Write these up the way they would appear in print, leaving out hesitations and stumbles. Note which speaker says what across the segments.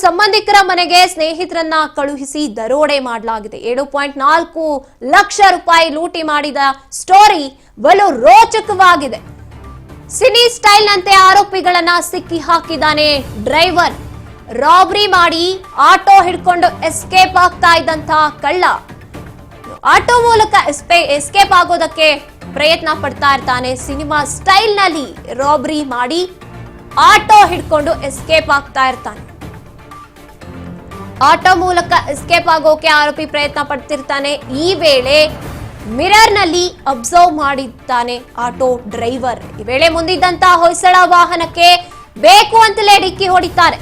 Speaker 1: ಸಂಬಂಧಿಕರ ಮನೆಗೆ ಸ್ನೇಹಿತರನ್ನ ಕಳುಹಿಸಿ ದರೋಡೆ ಮಾಡಲಾಗಿದೆ. 7.4 ಲಕ್ಷ ರೂಪಾಯಿ ಲೂಟಿ ಮಾಡಿದ ಸ್ಟೋರಿ ಬಲು ರೋಚಕವಾಗಿದೆ. ಸಿನಿ ಸ್ಟೈಲ್ ನಂತೆ ಆರೋಪಿಗಳನ್ನ ಸಿಕ್ಕಿ ಹಾಕಿದ್ದಾನೆ ಡ್ರೈವರ್. ರಾಬರಿ ಮಾಡಿ ಆಟೋ ಹಿಡ್ಕೊಂಡು ಎಸ್ಕೇಪ್ ಆಗ್ತಾ ಇದ್ದಂತ ಕಳ್ಳ ಆಟೋ ಮೂಲಕ ಎಸ್ಕೇಪ್ ಆಗೋದಕ್ಕೆ ಪ್ರಯತ್ನ ಪಡ್ತಾ ಇರ್ತಾನೆ. ಸಿನಿಮಾ ಸ್ಟೈಲ್ ನಲ್ಲಿ ರಾಬರಿ ಮಾಡಿ ಆಟೋ ಹಿಡ್ಕೊಂಡು ಎಸ್ಕೇಪ್ ಆಗ್ತಾ ಇರ್ತಾನೆ. ಆಟೋ ಮೂಲಕ ಎಸ್ಕೇಪ್ ಆಗೋಕೆ ಆರೋಪಿ ಪ್ರಯತ್ನ ಪಡ್ತಿರ್ತಾನೆ. ಈ ವೇಳೆ ಮಿರರ್ ನಲ್ಲಿ ಅಬ್ಸರ್ವ್ ಮಾಡಿದ್ದಾನೆ ಆಟೋ ಡ್ರೈವರ್. ಈ ವೇಳೆ ಮುಂದಿದ್ದಂತಹ ಹೊಯ್ಸಳ ವಾಹನಕ್ಕೆ ಬೇಕು ಅಂತಲೇ ಡಿಕ್ಕಿ ಹೊಡಿತಾರೆ.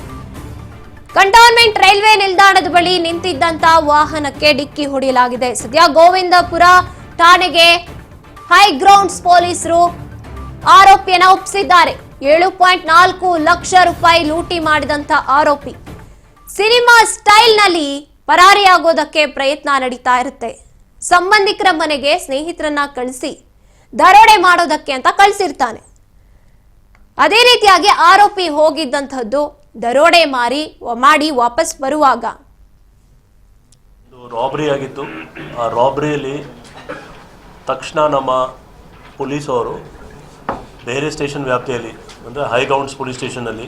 Speaker 1: ಕಂಟೋನ್ಮೆಂಟ್ ರೈಲ್ವೆ ನಿಲ್ದಾಣದ ಬಳಿ ನಿಂತಿದ್ದಂತಹ ವಾಹನಕ್ಕೆ ಡಿಕ್ಕಿ ಹೊಡೆಯಲಾಗಿದೆ. ಸದ್ಯ ಗೋವಿಂದಪುರ ಠಾಣೆಗೆ ಹೈಗ್ರೌಂಡ್ಸ್ ಪೊಲೀಸರು ಆರೋಪಿಯನ್ನ ಒಪ್ಪಿಸಿದ್ದಾರೆ. 7.4 ಲಕ್ಷ ರೂಪಾಯಿ ಲೂಟಿ ಮಾಡಿದಂತ ಆರೋಪಿ ಸಿನಿಮಾ ಸ್ಟೈಲ್ ನಲ್ಲಿ ಪರಾರಿಯಾಗೋದಕ್ಕೆ ಪ್ರಯತ್ನ ನಡೀತಾ ಇರುತ್ತೆ. ಸಂಬಂಧಿಕರ ಮನೆಗೆ ಸ್ನೇಹಿತರನ್ನ ಕಳಿಸಿ ದರೋಡೆ ಮಾಡೋದಕ್ಕೆ ಅಂತ ಕಳಿಸಿರ್ತಾನೆ. ಅದೇ ರೀತಿಯಾಗಿ ಆರೋಪಿ ಹೋಗಿದ್ದಂಥದ್ದು ದರೋಡೆ ಮಾಡಿ ವಾಪಸ್ ಬರುವಾಗ
Speaker 2: ರಾಬರಿ ಆಗಿತ್ತು. ಆ ರಾಬರಿಯಲ್ಲಿ ತಕ್ಷಣ ನಮ್ಮ ಪೊಲೀಸ್ ಅವರು ಬೇರೆ ಸ್ಟೇಷನ್ ವ್ಯಾಪ್ತಿಯಲ್ಲಿ ಅಂದರೆ ಹೈಗ್ರೌಂಡ್ಸ್ ಪೊಲೀಸ್ ಸ್ಟೇಷನಲ್ಲಿ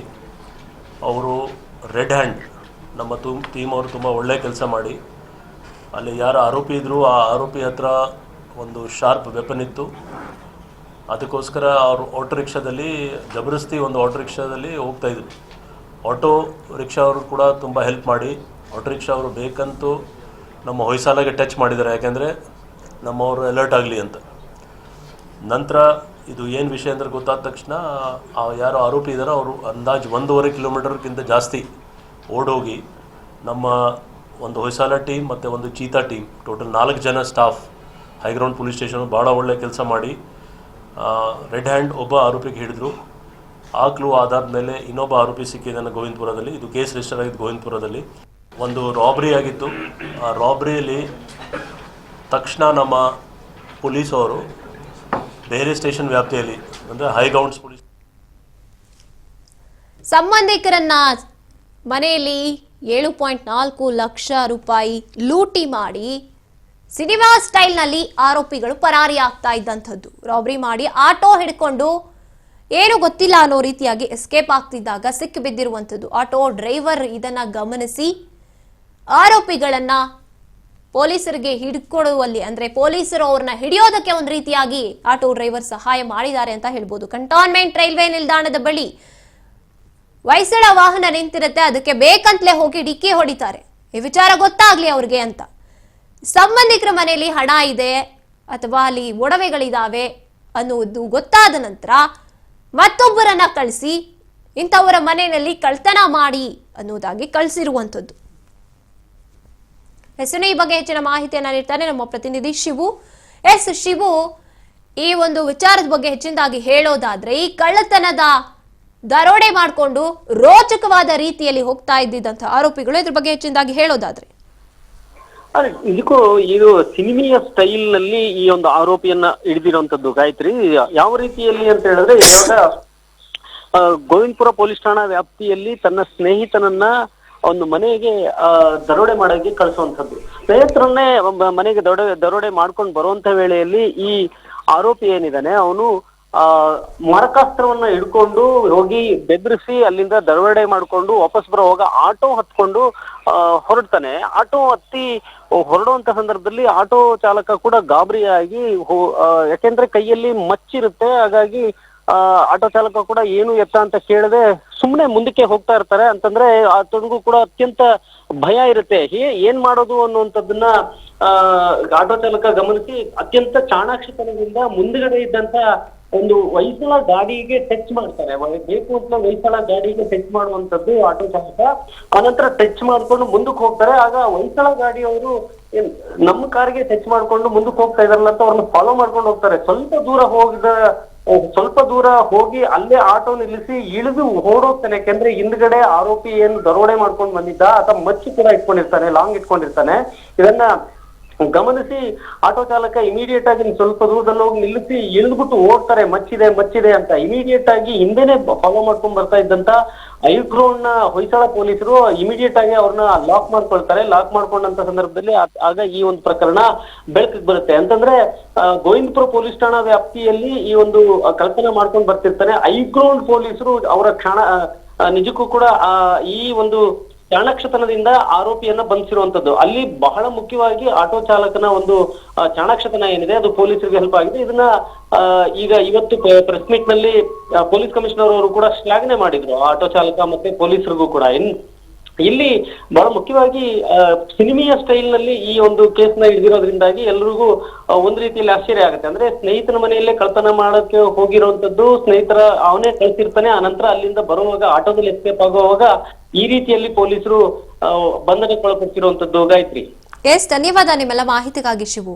Speaker 2: ಅವರು ರೆಡ್ ಹ್ಯಾಂಡ್ ನಮ್ಮ ಟೀಮ್ ಅವರು ತುಂಬ ಒಳ್ಳೆಯ ಕೆಲಸ ಮಾಡಿ ಅಲ್ಲಿ ಯಾರು ಆರೋಪಿ ಇದ್ದರು ಆ ಆರೋಪಿ ಹತ್ರ ಒಂದು ಶಾರ್ಪ್ ವೆಪನ್ ಇತ್ತು. ಅದಕ್ಕೋಸ್ಕರ ಅವರು ಆಟೋ ರಿಕ್ಷಾದಲ್ಲಿ ಜಬರ್ದಸ್ತಿ ಒಂದು ಆಟೋ ರಿಕ್ಷಾದಲ್ಲಿ ಹೋಗ್ತಾಯಿದ್ರು. ಆಟೋ ರಿಕ್ಷಾ ಅವರು ಕೂಡ ತುಂಬ ಹೆಲ್ಪ್ ಮಾಡಿ ಆಟೋ ರಿಕ್ಷಾ ಅವರು ಬೇಕಂತೂ ನಮ್ಮ ಹೊಯ್ಸಾಲಾಗೆ ಟಚ್ ಮಾಡಿದ್ದಾರೆ, ಯಾಕೆಂದರೆ ನಮ್ಮವರು ಅಲರ್ಟ್ ಆಗಲಿ ಅಂತ. ನಂತರ ಇದು ಏನು ವಿಷಯ ಅಂದರೆ ಗೊತ್ತಾದ ತಕ್ಷಣ ಯಾರು ಆರೋಪಿ ಇದ್ದಾರೋ ಅವರು ಅಂದಾಜು 1.5 ಕಿಲೋಮೀಟರ್ಗಿಂತ ಜಾಸ್ತಿ ಓಡೋಗಿ ನಮ್ಮ ಒಂದು ಹೊಯ್ಸಾಲ ಟೀಮ್ ಮತ್ತು ಒಂದು ಚೀತಾ ಟೀಮ್ ಟೋಟಲ್ 4 ಜನ ಸ್ಟಾಫ್ ಹೈಗ್ರೌಂಡ್ ಪೊಲೀಸ್ ಸ್ಟೇಷನ್ ಭಾಳ ಒಳ್ಳೆಯ ಕೆಲಸ ಮಾಡಿ ರೆಡ್ ಹ್ಯಾಂಡ್ ಒಬ್ಬ ಆರೋಪಿಗೆ ಹಿಡಿದ್ರು. ಆ ಕ್ಲೂ ಆಧಾರದ ಮೇಲೆ ಇನ್ನೊಬ್ಬ ಆರೋಪಿ ಸಿಕ್ಕಿದ್ದಾನೆ ಗೋವಿಂದಪುರದಲ್ಲಿ. ಇದು ಕೇಸ್ ರಿಜಿಸ್ಟರ್ ಆಗಿದ್ದು ಗೋವಿಂದಪುರದಲ್ಲಿ. ಒಂದು ರಾಬರಿ ಆಗಿತ್ತು. ಆ ರಾಬರಿಯಲ್ಲಿ ತಕ್ಷಣ ನಮ್ಮ ಪೊಲೀಸ್ ಅವರು ಬೇರೆ ಸ್ಟೇಷನ್ ವ್ಯಾಪ್ತಿಯಲ್ಲಿ ಅಂದರೆ ಹೈಗ್ರೌಂಡ್ಸ್ ಪೊಲೀಸ್
Speaker 1: ಸಂಬಂಧಿಕರನ್ನ ಮನೆಯಲ್ಲಿ 7.4 ಲಕ್ಷ ರೂಪಾಯಿ ಲೂಟಿ ಮಾಡಿ ಸಿನಿಮಾ ಸ್ಟೈಲ್ ನಲ್ಲಿ ಆರೋಪಿಗಳು ಪರಾರಿ ಆಗ್ತಾ ಇದ್ದಂಥದ್ದು. ರಾಬರಿ ಮಾಡಿ ಆಟೋ ಹಿಡ್ಕೊಂಡು ಏನು ಗೊತ್ತಿಲ್ಲ ಅನ್ನೋ ರೀತಿಯಾಗಿ ಎಸ್ಕೇಪ್ ಆಗ್ತಿದ್ದಾಗ ಸಿಕ್ಕಿ ಬಿದ್ದಿರುವಂಥದ್ದು. ಆಟೋ ಡ್ರೈವರ್ ಇದನ್ನ ಗಮನಿಸಿ ಆರೋಪಿಗಳನ್ನ ಪೊಲೀಸರಿಗೆ ಹಿಡ್ಕೊಡುವಲ್ಲಿ ಅಂದ್ರೆ ಪೊಲೀಸರು ಅವ್ರನ್ನ ಹಿಡಿಯೋದಕ್ಕೆ ಒಂದು ರೀತಿಯಾಗಿ ಆಟೋ ಡ್ರೈವರ್ ಸಹಾಯ ಮಾಡಿದ್ದಾರೆ ಅಂತ ಹೇಳ್ಬೋದು. ಕಂಟೋನ್ಮೆಂಟ್ ರೈಲ್ವೆ ನಿಲ್ದಾಣದ ಬಳಿ ಹೊಯ್ಸಳ ವಾಹನ ನಿಂತಿರುತ್ತೆ, ಅದಕ್ಕೆ ಬೇಕಂತಲೇ ಹೋಗಿ ಡಿಕ್ಕಿ ಹೊಡಿತಾರೆ. ಈ ವಿಚಾರ ಗೊತ್ತಾಗ್ಲಿ ಅವ್ರಿಗೆ ಅಂತ. ಸಂಬಂಧಿಕರ ಮನೆಯಲ್ಲಿ ಹಣ ಇದೆ ಅಥವಾ ಅಲ್ಲಿ ಒಡವೆಗಳಿದಾವೆ ಅನ್ನೋದು ಗೊತ್ತಾದ ನಂತರ ಮತ್ತೊಬ್ಬರನ್ನ ಕಳಿಸಿ ಇಂಥವರ ಮನೆಯಲ್ಲಿ ಕಳ್ತನ ಮಾಡಿ ಅನ್ನೋದಾಗಿ ಕಳಿಸಿರುವಂಥದ್ದು. ಹೆಸರು ಈ ಬಗ್ಗೆ ಹೆಚ್ಚಿನ ಮಾಹಿತಿಯನ್ನ ನೀಡ್ತಾನೆ ನಮ್ಮ ಪ್ರತಿನಿಧಿ ಶಿವು. ಶಿವು, ಈ ಒಂದು ವಿಚಾರದ ಬಗ್ಗೆ ಹೆಚ್ಚಿನದಾಗಿ ಹೇಳೋದಾದ್ರೆ ಈ ಕಳ್ಳತನದ ದರೋಡೆ ಮಾಡಿಕೊಂಡು ರೋಚಕವಾದ ರೀತಿಯಲ್ಲಿ ಹೋಗ್ತಾ ಇದ್ದಿದ್ದಂತಹ ಆರೋಪಿಗಳು ಇದ್ರ ಬಗ್ಗೆ ಹೆಚ್ಚಿನದಾಗಿ ಹೇಳೋದಾದ್ರೆ
Speaker 3: ಇದಕ್ಕೂ ಇದು ಸಿನಿಮೆಯ ಸ್ಟೈಲ್ ನಲ್ಲಿ ಈ ಒಂದು ಆರೋಪಿಯನ್ನ ಹಿಡಿದಿರುವಂತದ್ದು ಗಾಯತ್ರಿ. ಯಾವ ರೀತಿಯಲ್ಲಿ ಅಂತ ಹೇಳಿದ್ರೆ ಇವಾಗ ಗೋವಿಂದಪುರ ಪೊಲೀಸ್ ಠಾಣಾ ವ್ಯಾಪ್ತಿಯಲ್ಲಿ ತನ್ನ ಸ್ನೇಹಿತನನ್ನ ಒಂದು ಮನೆಗೆ ದರೋಡೆ ಮಾಡೋಕೆ ಕಳಿಸುವಂಥದ್ದು. ಸ್ನೇಹಿತರನ್ನೇ ಮನೆಗೆ ದರೋಡೆ ಮಾಡ್ಕೊಂಡು ಬರುವಂತ ವೇಳೆಯಲ್ಲಿ ಈ ಆರೋಪಿ ಏನಿದ್ದಾನೆ ಅವನು ಮಾರಕಾಸ್ತ್ರವನ್ನ ಹಿಡ್ಕೊಂಡು ಹೋಗಿ ಬೆದರಿಸಿ ಅಲ್ಲಿಂದ ದರೋಡೆ ಮಾಡ್ಕೊಂಡು ವಾಪಸ್ ಬರೋವಾಗ ಆಟೋ ಹತ್ಕೊಂಡು ಹೊರಡ್ತಾನೆ. ಆಟೋ ಹತ್ತಿ ಹೊರಡುವಂತ ಸಂದರ್ಭದಲ್ಲಿ ಆಟೋ ಚಾಲಕ ಕೂಡ ಗಾಬರಿಯಾಗಿ ಯಾಕೆಂದ್ರೆ ಕೈಯಲ್ಲಿ ಮಚ್ಚಿರುತ್ತೆ, ಹಾಗಾಗಿ ಆಟೋ ಚಾಲಕ ಕೂಡ ಏನು ಎತ್ತ ಅಂತ ಕೇಳದೆ ಸುಮ್ಮನೆ ಮುಂದಕ್ಕೆ ಹೋಗ್ತಾ ಇರ್ತಾರೆ. ಅಂತಂದ್ರೆ ಆತನಿಗೂ ಕೂಡ ಅತ್ಯಂತ ಭಯ ಇರುತ್ತೆ, ಏನ್ ಮಾಡೋದು ಅನ್ನುವಂಥದ್ದನ್ನ ಆಟೋ ಚಾಲಕ ಗಮನಿಸಿ ಅತ್ಯಂತ ಚಾಣಾಕ್ಷತನದಿಂದ ಮುಂದ್ಗಡೆ ಇದ್ದಂತ ಒಂದು ಹೊಯ್ಸಳ ಗಾಡಿಗೆ ಟಚ್ ಮಾಡ್ತಾರೆ. ಬೇಕು ಅಂತ ಹೊಯ್ಸಳ ಗಾಡಿಗೆ ಟಚ್ ಮಾಡುವಂತದ್ದು ಆಟೋ ಚಾಲಕ. ಆನಂತರ ಟಚ್ ಮಾಡ್ಕೊಂಡು ಮುಂದಕ್ಕೆ ಹೋಗ್ತಾರೆ. ಆಗ ಹೊಯ್ಸಳ ಗಾಡಿಯವರು ನಮ್ಮ ಕಾರ್ಗೆ ಟಚ್ ಮಾಡ್ಕೊಂಡು ಮುಂದಕ್ಕೆ ಹೋಗ್ತಾ ಇದಾರಲ್ಲ ಅಂತ ಅವ್ರನ್ನ ಫಾಲೋ ಮಾಡ್ಕೊಂಡು ಹೋಗ್ತಾರೆ. ಸ್ವಲ್ಪ ದೂರ ಹೋಗಿ ಅಲ್ಲೇ ಆಟೋ ನಿಲ್ಲಿಸಿ ಇಳಿದು ಓಡೋಗ್ತಾನೆ. ಯಾಕೆಂದ್ರೆ ಹಿಂದ್ಗಡೆ ಆರೋಪಿ ಏನು ದರೋಡೆ ಮಾಡ್ಕೊಂಡು ಬಂದಿದ್ದ ಆತ ಮಚ್ಚು ಕೂಡ ಇಟ್ಕೊಂಡಿರ್ತಾನೆ, ಲಾಂಗ್ ಇಟ್ಕೊಂಡಿರ್ತಾನೆ. ಇದನ್ನ ಗಮನಿಸಿ ಆಟೋ ಚಾಲಕ ಇಮಿಡಿಯೇಟ್ ಆಗಿ ಸ್ವಲ್ಪ ದೂರದಲ್ಲಿ ಹೋಗಿ ನಿಲ್ಲಿಸಿ ಇಳಿದ್ಬಿಟ್ಟು ಓಡ್ತಾರೆ, ಮಚ್ಚಿದೆ ಅಂತ. ಇಮಿಡಿಯೇಟ್ ಆಗಿ ಹಿಂದೆನೆ ಫಾಲೋ ಮಾಡ್ಕೊಂಡ್ ಬರ್ತಾ ಇದ್ದಂತ ಐಗ್ರೋನ್ ಹೊಯ್ಸಳ ಪೊಲೀಸರು ಇಮಿಡಿಯೇಟ್ ಆಗಿ ಅವ್ರನ್ನ ಲಾಕ್ ಮಾಡ್ಕೊಳ್ತಾರೆ. ಲಾಕ್ ಮಾಡ್ಕೊಂಡಂತ ಸಂದರ್ಭದಲ್ಲಿ ಆಗ ಈ ಒಂದು ಪ್ರಕರಣ ಬೆಳಕಿಗೆ ಬರುತ್ತೆ. ಅಂತಂದ್ರೆ ಗೋವಿಂದಪುರ ಪೊಲೀಸ್ ಠಾಣಾ ವ್ಯಾಪ್ತಿಯಲ್ಲಿ ಈ ಒಂದು ಕಲ್ಪನೆ ಮಾಡ್ಕೊಂಡು ಬರ್ತಿರ್ತಾನೆ. ಐಗ್ರೋನ್ ಪೊಲೀಸರು ಅವರ ನಿಜಕ್ಕೂ ಕೂಡ ಈ ಒಂದು ಚಾಣಾಕ್ಷತನದಿಂದ ಆರೋಪಿಯನ್ನ ಬಂಧಿಸಿರುವಂತದ್ದು. ಅಲ್ಲಿ ಬಹಳ ಮುಖ್ಯವಾಗಿ ಆಟೋ ಚಾಲಕನ ಒಂದು ಚಾಣಾಕ್ಷತನ ಏನಿದೆ ಅದು ಪೊಲೀಸರಿಗೆ ಹೆಲ್ಪ್ ಆಗಿದೆ. ಇದನ್ನ ಈಗ ಇವತ್ತು ಪ್ರೆಸ್ ಮೀಟ್ ನಲ್ಲಿ ಪೊಲೀಸ್ ಕಮಿಷನರ್ ಅವರು ಕೂಡ ಶ್ಲಾಘನೆ ಮಾಡಿದ್ರು ಆಟೋ ಚಾಲಕ ಮತ್ತೆ ಪೊಲೀಸರಿಗೂ ಕೂಡ. ಇಲ್ಲಿ ಬಹಳ ಮುಖ್ಯವಾಗಿ ಸಿನಿಮೀಯ ಸ್ಟೈಲ್ ನಲ್ಲಿ ಈ ಒಂದು ಕೇಸ್ ನ ಹಿಡಿದಿರೋದ್ರಿಂದಾಗಿ ಎಲ್ರಿಗೂ ಒಂದ್ ರೀತಿಯಲ್ಲಿ ಆಶ್ಚರ್ಯ ಆಗುತ್ತೆ. ಅಂದ್ರೆ ಸ್ನೇಹಿತನ ಮನೆಯಲ್ಲೇ ಕಳ್ತನ ಮಾಡಕ್ಕೆ ಹೋಗಿರುವಂತದ್ದು, ಸ್ನೇಹಿತರ ಅವನೇ ಕಳ್ಸಿರ್ತಾನೆ, ಆನಂತರ ಅಲ್ಲಿಂದ ಬರುವಾಗ ಆಟೋದಲ್ಲಿ ಎಸ್ಕೇಪ್ ಆಗುವಾಗ ಈ ರೀತಿಯಲ್ಲಿ ಪೊಲೀಸರು ಬಂಧನಕ್ಕೊಳಪಡಿಸಿರುವಂತದ್ದು ಗಾಯತ್ರಿ.
Speaker 1: ಎಸ್, ಧನ್ಯವಾದ ನಿಮ್ಮೆಲ್ಲ ಮಾಹಿತಿಗಾಗಿ ಶಿವು.